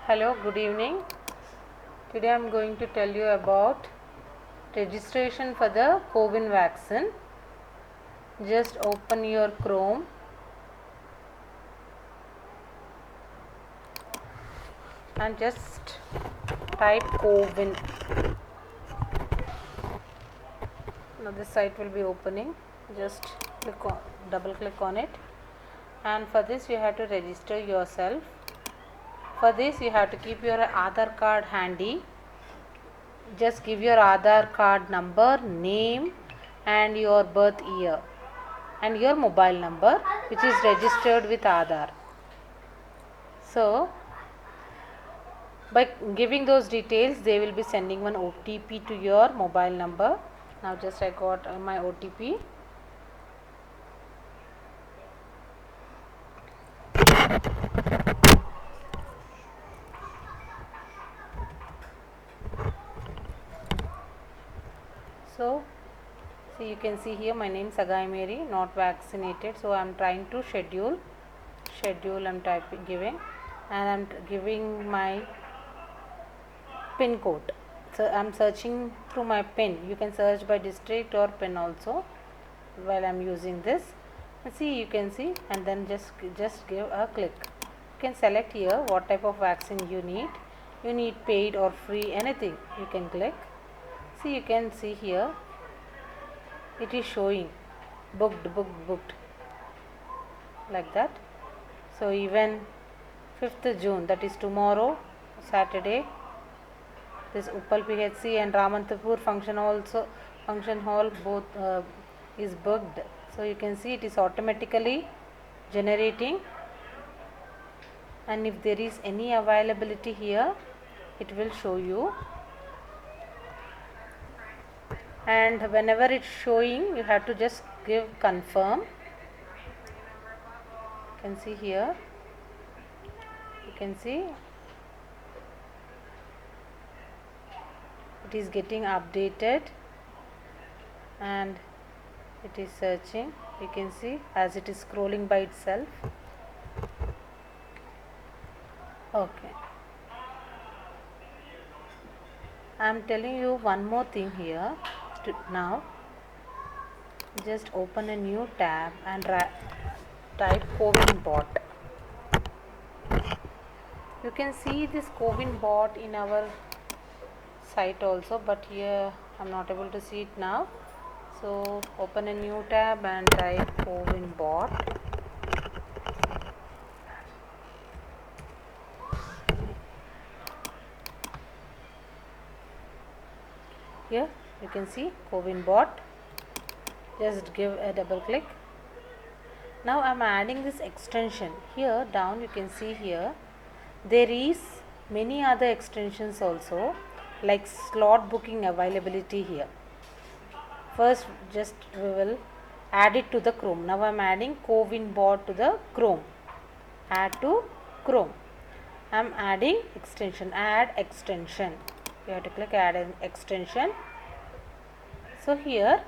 Hello, good evening. Today I am going to tell you about registration for the COVID vaccine. Just open your Chrome and just type COVID. Now this site will be opening. Just double click on it, and for this you have to register yourself. For this you have to keep your Aadhaar card handy. Just give your Aadhaar card number, name and your birth year and your mobile number which is registered with Aadhaar. So by giving those details they will be sending one OTP to your mobile number. Now just I got my OTP. So you can see here my name Sagai Mary, not vaccinated, so I am trying to schedule I am giving, and I am giving my pin code. So I am searching through my pin. You can search by district or pin also while I am using this. And see, you can see, and then just give a click. You can select here what type of vaccine you need. You need paid or free, anything you can click. See, you can see here it is showing booked like that. So even 5th June, that is tomorrow, Saturday, this Uppal PHC and Ramantapur function hall both is booked. So you can see it is automatically generating, and if there is any availability here it will show you, and whenever it's showing you have to just give confirm. You can see here, you can see it is getting updated and it is searching. You can see as it is scrolling by itself. Okay, I am telling you one more thing here. Now just open a new tab and type COVID bot. You can see this COVID bot in our site also, but here I am not able to see it now. So open a new tab and type COVID bot. Here you can see COVID bot. Just give a double click. Now I am adding this extension. Here down you can see here there is many other extensions also, like slot booking availability here. First just we will add it to the Chrome. Now I am adding COVID bot to the Chrome. Add to Chrome. I am adding extension. Add extension. You have to click add an extension. So here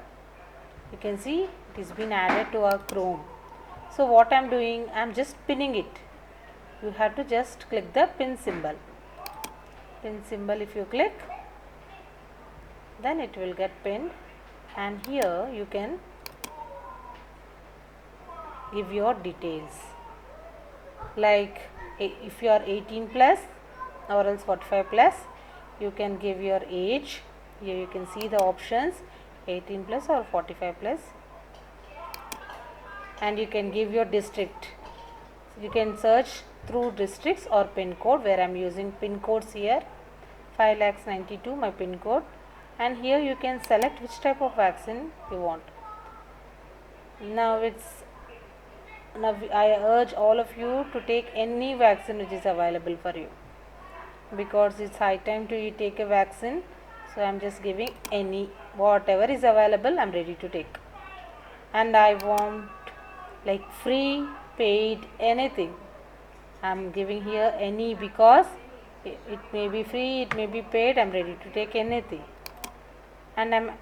you can see it is been added to our Chrome. So what I am doing, I am just pinning it. You have to just click the pin symbol. Pin symbol, if you click, then it will get pinned, and here you can give your details, like if you are 18 plus or else 45 plus, you can give your age. Here you can see the options 18 plus or 45 plus, and you can give your district. So you can search through districts or pin code, where I am using pin codes here. 5,92,000 my pin code, and here you can select which type of vaccine you want. Now I urge all of you to take any vaccine which is available for you, because it's high time to take a vaccine. So I am just giving any, whatever is available I am ready to take, and I want like free, paid, anything. I am giving here any, because it may be free, it may be paid, I am ready to take anything. And I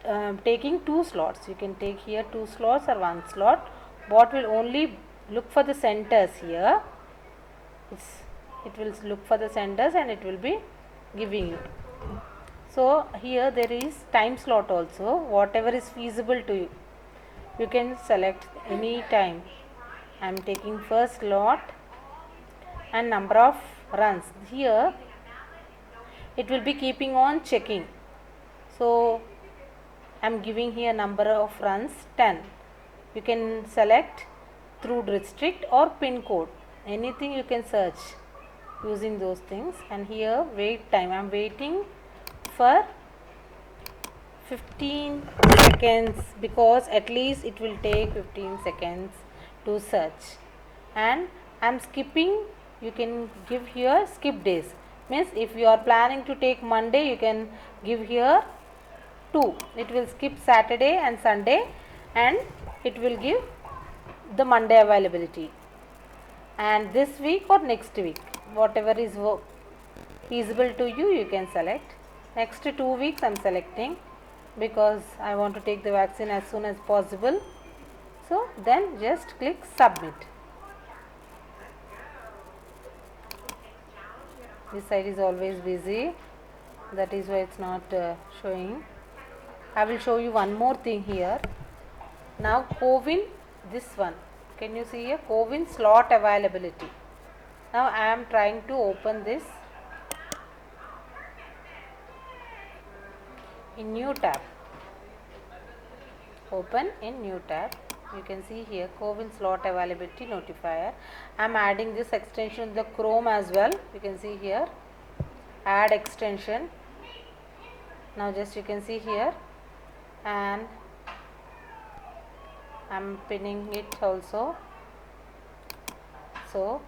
am taking 2 slots. You can take here 2 slots or 1 slot. Bot will only look for the centers here. It's it will look for the centers and it will be giving you. So here there is time slot also, whatever is feasible to you. You can select any time. I am taking first lot and number of runs. Here it will be keeping on checking. So I am giving here number of runs 10. You can select through district or pin code. Anything you can search using those things. And here wait time. I am waiting for 15 seconds because at least it will take 15 seconds to search. And I am skipping. You can give here skip days. Means if you are planning to take Monday, you can give here 2. It will skip Saturday and Sunday and it will give the Monday availability. And this week or next week, whatever is feasible to you, you can select. Next 2 weeks I am selecting because I want to take the vaccine as soon as possible. So then just click submit. This side is always busy, that is why it's not showing. I will show you one more thing here. Now CoWIN, this one, can you see here, CoWIN slot availability. Now I am trying to open this in new tab. Open in new tab. You can see here CoWIN slot availability notifier. I am adding this extension in the Chrome as well. You can see here add extension. Now just you can see here, and I am pinning it also. So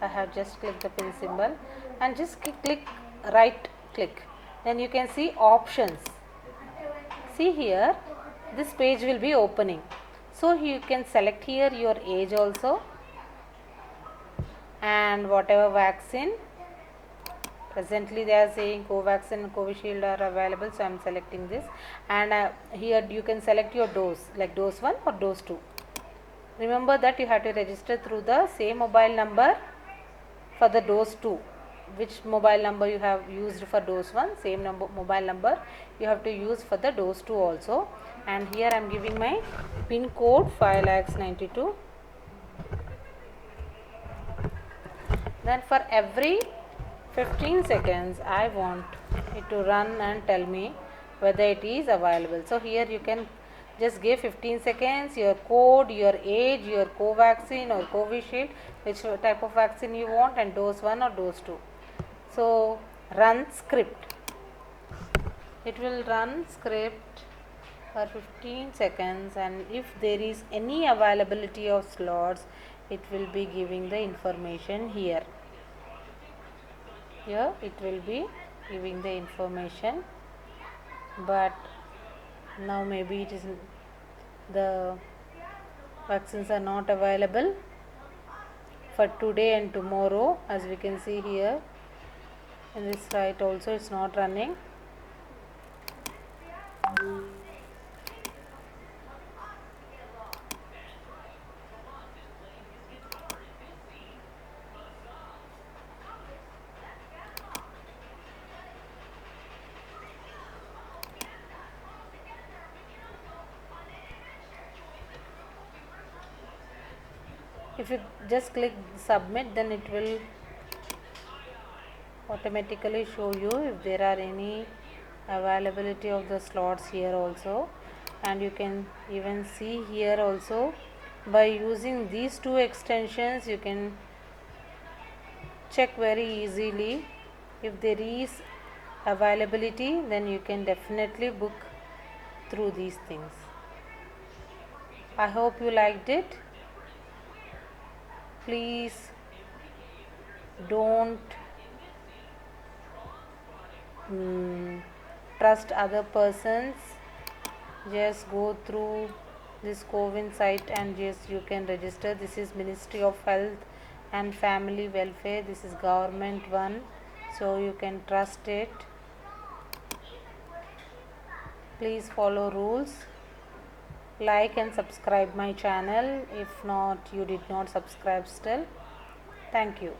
I have just clicked the pin symbol and just click right click. Then you can see options. See here, this page will be opening. So you can select here your age also and whatever vaccine. Presently they are saying Covaxin and Covishield are available, so I am selecting this. And here you can select your dose, like dose 1 or dose 2. Remember that you have to register through the same mobile number for the dose 2. Which mobile number you have used for dose 1, same mobile number you have to use for the dose 2 also. And here I am giving my pin code 5,92,000. Then for every 15 seconds I want it to run and tell me whether it is available. So here you can just give 15 seconds, your code, your age, your Covaxin or Covishield, which type of vaccine you want, and dose 1 or dose 2. So run script. It will run script for 15 seconds, and if there is any availability of slots, it will be giving the information here. Here it will be giving the information, but now maybe it is the vaccines are not available for today and tomorrow. As we can see here in this site also, it's not running. If you just click submit, then it will automatically show you if there are any availability of the slots here also. And you can even see here also, by using these two extensions you can check very easily if there is availability, then you can definitely book through these things. I hope you liked it. Please don't trust other persons. Just go through this CoWIN site and just you can register. This is Ministry of Health and Family Welfare. This is government one, so you can trust it. Please follow rules. Like and subscribe my channel if not, you did not subscribe still. Thank you.